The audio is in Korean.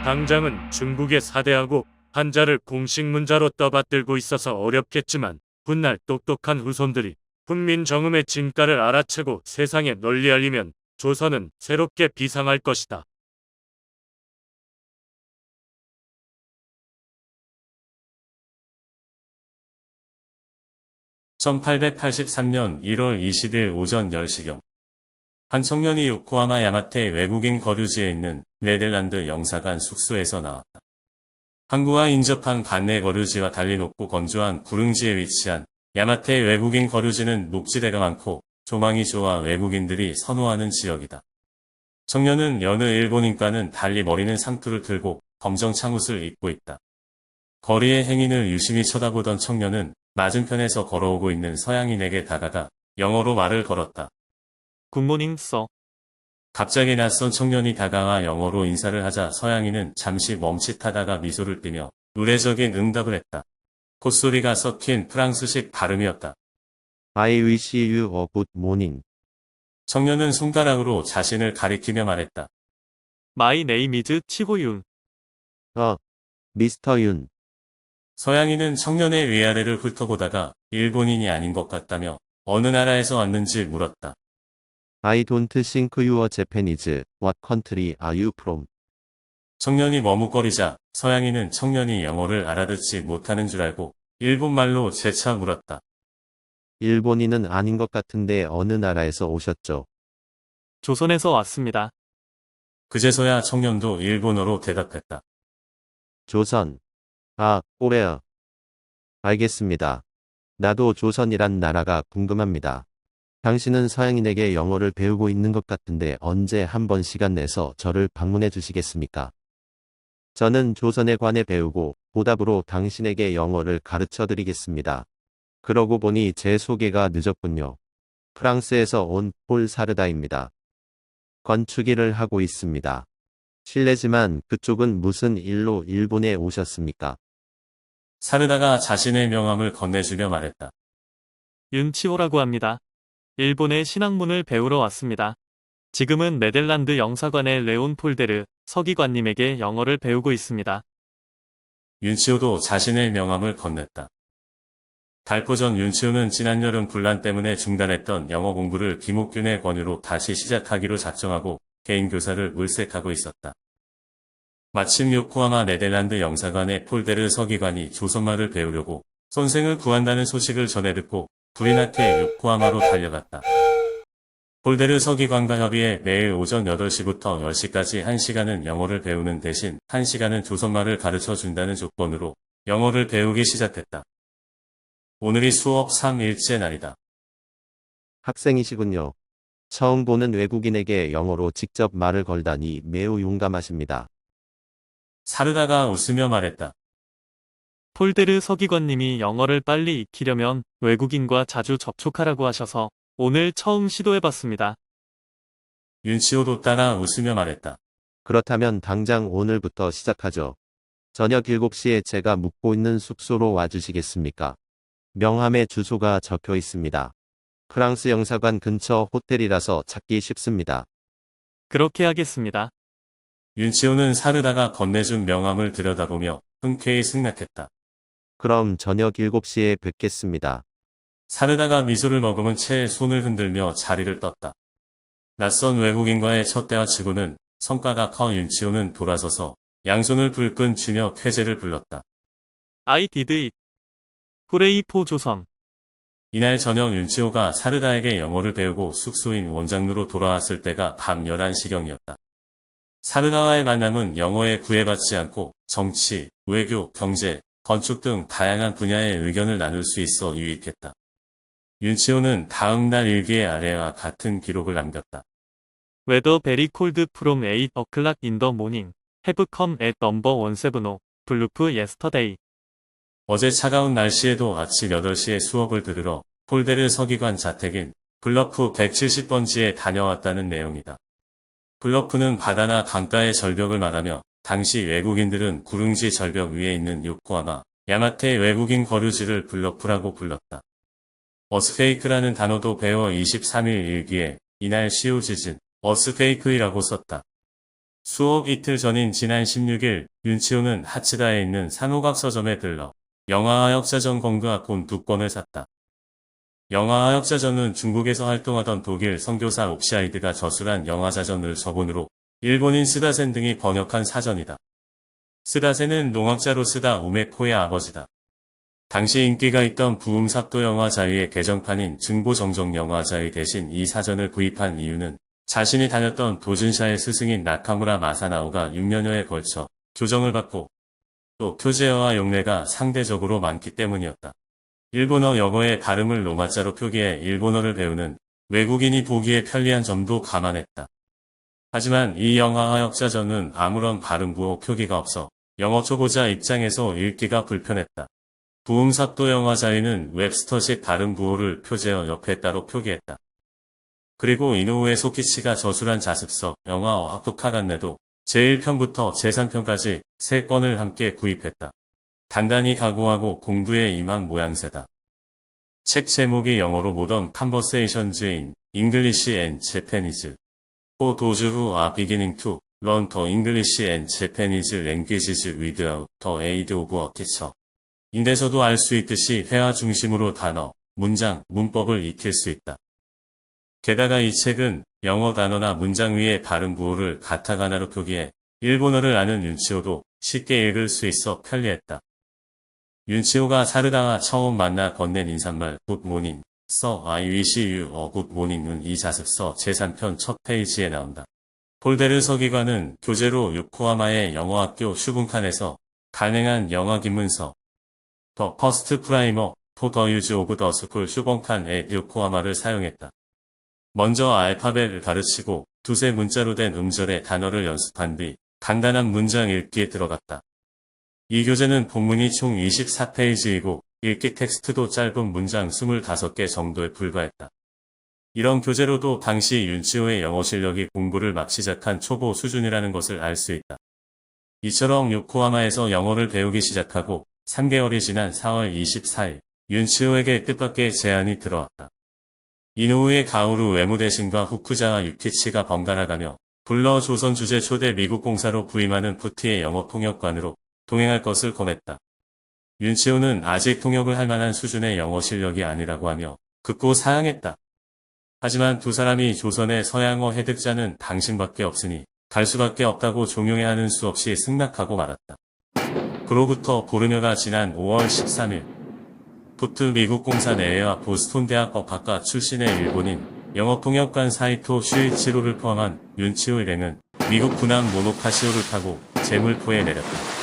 당장은 중국의 사대하고 한자를 공식 문자로 떠받들고 있어서 어렵겠지만 훗날 똑똑한 후손들이 훈민 정음의 진가를 알아채고 세상에 널리 알리면 조선은 새롭게 비상할 것이다. 1883년 1월 20일 오전 10시경 한 청년이 요코하마 야마테 외국인 거류지에 있는 네덜란드 영사관 숙소에서 나왔다. 항구와 인접한 관내 거류지와 달리 높고 건조한 구릉지에 위치한 야마테 외국인 거류지는 녹지대가 많고 조망이 좋아 외국인들이 선호하는 지역이다. 청년은 여느 일본인과는 달리 머리는 상투를 들고 검정 창옷을 입고 있다. 거리의 행인을 유심히 쳐다보던 청년은 맞은편에서 걸어오고 있는 서양인에게 다가가 영어로 말을 걸었다. 굿모닝 서. 갑자기 낯선 청년이 다가와 영어로 인사를 하자 서양인은 잠시 멈칫하다가 미소를 띠며 의례적인 응답을 했다. 콧소리가 섞인 프랑스식 발음이었다. I wish you a good morning. 청년은 손가락으로 자신을 가리키며 말했다. My name is 치호윤. 미스터 윤. 서양인은 청년의 위아래를 훑어보다가 일본인이 아닌 것 같다며 어느 나라에서 왔는지 물었다. I don't think you are Japanese. What country are you from? 청년이 머뭇거리자 서양인은 청년이 영어를 알아듣지 못하는 줄 알고 일본말로 재차 물었다. 일본인은 아닌 것 같은데 어느 나라에서 오셨죠? 조선에서 왔습니다. 그제서야 청년도 일본어로 대답했다. 조선. 코레아. 알겠습니다. 나도 조선이란 나라가 궁금합니다. 당신은 서양인에게 영어를 배우고 있는 것 같은데 언제 한번 시간 내서 저를 방문해 주시겠습니까? 저는 조선에 관해 배우고 보답으로 당신에게 영어를 가르쳐 드리겠습니다. 그러고 보니 제 소개가 늦었군요. 프랑스에서 온 폴 사르다입니다. 건축 일을 하고 있습니다. 실례지만 그쪽은 무슨 일로 일본에 오셨습니까? 사르다가 자신의 명함을 건네주며 말했다. 윤치호라고 합니다. 일본의 신학문을 배우러 왔습니다. 지금은 네덜란드 영사관의 레온 폴데르 서기관님에게 영어를 배우고 있습니다. 윤치호도 자신의 명함을 건넸다. 달포 전 윤치호는 지난 여름 분란 때문에 중단했던 영어 공부를 김옥균의 권유로 다시 시작하기로 작정하고 개인 교사를 물색하고 있었다. 마침 요코하마 네덜란드 영사관의 폴데르 서기관이 조선말을 배우려고 선생을 구한다는 소식을 전해 듣고 불이 나게 요코하마로 달려갔다. 폴데르 서기관과 협의해 매일 오전 8시부터 10시까지 1시간은 영어를 배우는 대신 1시간은 조선말을 가르쳐 준다는 조건으로 영어를 배우기 시작했다. 오늘이 수업 3일째 날이다. 학생이시군요. 처음 보는 외국인에게 영어로 직접 말을 걸다니 매우 용감하십니다. 사르다가 웃으며 말했다. 폴데르 서기관님이 영어를 빨리 익히려면 외국인과 자주 접촉하라고 하셔서 오늘 처음 시도해봤습니다. 윤치호도 따라 웃으며 말했다. 그렇다면 당장 오늘부터 시작하죠. 저녁 7시에 제가 묵고 있는 숙소로 와주시겠습니까? 명함에 주소가 적혀 있습니다. 프랑스 영사관 근처 호텔이라서 찾기 쉽습니다. 그렇게 하겠습니다. 윤치호는 사르다가 건네준 명함을 들여다보며 흔쾌히 승낙했다. 그럼 저녁 7시에 뵙겠습니다. 사르다가 미소를 머금은 채 손을 흔들며 자리를 떴다. 낯선 외국인과의 첫 대화치고는 성과가 커 윤치호는 돌아서서 양손을 불끈 쥐며 쾌재를 불렀다. I did it. 후레이 포 조선. 이날 저녁 윤치호가 사르다에게 영어를 배우고 숙소인 원장루로 돌아왔을 때가 밤 11시경이었다. 사르다와의 만남은 영어에 구애받지 않고 정치, 외교, 경제, 건축 등 다양한 분야의 의견을 나눌 수 있어 유익했다. 윤치호는 다음 날 일기의 아래와 같은 기록을 남겼다. Weather very cold from 8 o'clock in the morning. Have come at number 170. 블루프 yesterday. 어제 차가운 날씨에도 아침 8시에 수업을 들으러 폴데르 서기관 자택인 블러프 170번지에 다녀왔다는 내용이다. 블러프는 바다나 강가의 절벽을 말하며 당시 외국인들은 구릉지 절벽 위에 있는 요코하마, 야마테 외국인 거류지를 블러프라고 불렀다. 어스페이크라는 단어도 배워 23일 일기에 이날 시우지진, 어스페이크이라고 썼다. 수업 이틀 전인 지난 16일 윤치호는 하츠다에 있는 산호각 서점에 들러 영화하역자전 공부학본 2권을 샀다. 영화하역자전은 중국에서 활동하던 독일 선교사 옵시아이드가 저술한 영화자전을 저본으로 일본인 스다센 등이 번역한 사전이다. 스다센은 농학자로 쓰다 우메코의 아버지다. 당시 인기가 있던 부음삽도 영화자위의 개정판인 증보정정 영화자위 대신 이 사전을 구입한 이유는 자신이 다녔던 도준샤의 스승인 나카무라 마사나오가 6년여에 걸쳐 교정을 받고 또 표제어와 용례가 상대적으로 많기 때문이었다. 일본어 영어의 발음을 로마자로 표기해 일본어를 배우는 외국인이 보기에 편리한 점도 감안했다. 하지만 이 영화하역자전은 아무런 발음부호 표기가 없어 영어 초보자 입장에서 읽기가 불편했다. 부음삽도 영화자위는 웹스터식 발음부호를 표제어 옆에 따로 표기했다. 그리고 이노우에 소키치가 저술한 자습서 영화어 합독하간내도 제1편부터 제3편까지 3권을 함께 구입했다. 단단히 각오하고 공부에 임한 모양새다. 책 제목이 영어로 모던 컨버세이션즈인 English and Japanese. For those who are beginning to learn the English and Japanese languages without the aid of a teacher. 인데서도 알 수 있듯이 회화 중심으로 단어, 문장, 문법을 익힐 수 있다. 게다가 이 책은 영어 단어나 문장 위에 발음부호를 가타가나로 표기해 일본어를 아는 윤치호도 쉽게 읽을 수 있어 편리했다. 윤치호가 사르다와 처음 만나 건넨 인사말 굿모닝, 써 I wish you a good morning은 이 자습서 제3편 첫 페이지에 나온다. 폴데르 서기관은 교재로 요코하마의 영어학교 슈분칸에서 간행한 영어 기문서 The First Primer for the Use of the School 슈번칸의 요코하마를 사용했다. 먼저 알파벳을 가르치고 두세 문자로 된 음절의 단어를 연습한 뒤 간단한 문장 읽기에 들어갔다. 이 교재는 본문이 총 24페이지이고 읽기 텍스트도 짧은 문장 25개 정도에 불과했다. 이런 교재로도 당시 윤치호의 영어 실력이 공부를 막 시작한 초보 수준이라는 것을 알 수 있다. 이처럼 요코하마에서 영어를 배우기 시작하고 3개월이 지난 4월 24일 윤치호에게 뜻밖의 제안이 들어왔다. 이노우의 가오루 외무대신과 후쿠자와 유키치가 번갈아가며 불러 조선 주재 초대 미국 공사로 부임하는 푸티의 영어 통역관으로 동행할 것을 권했다. 윤치호는 아직 통역을 할 만한 수준의 영어 실력이 아니라고 하며 극구 사양했다. 하지만 두 사람이 조선의 서양어 해득자는 당신밖에 없으니 갈 수밖에 없다고 종용해 하는 수 없이 승낙하고 말았다. 그로부터 보름여가 지난 5월 13일 푸트 미국 공사 내외와 보스톤 대학 법학과 출신의 일본인 영어 통역관 사이토 슈이치로를 포함한 윤치호 일행은 미국 군함 모노카시오를 타고 제물포에 내렸다.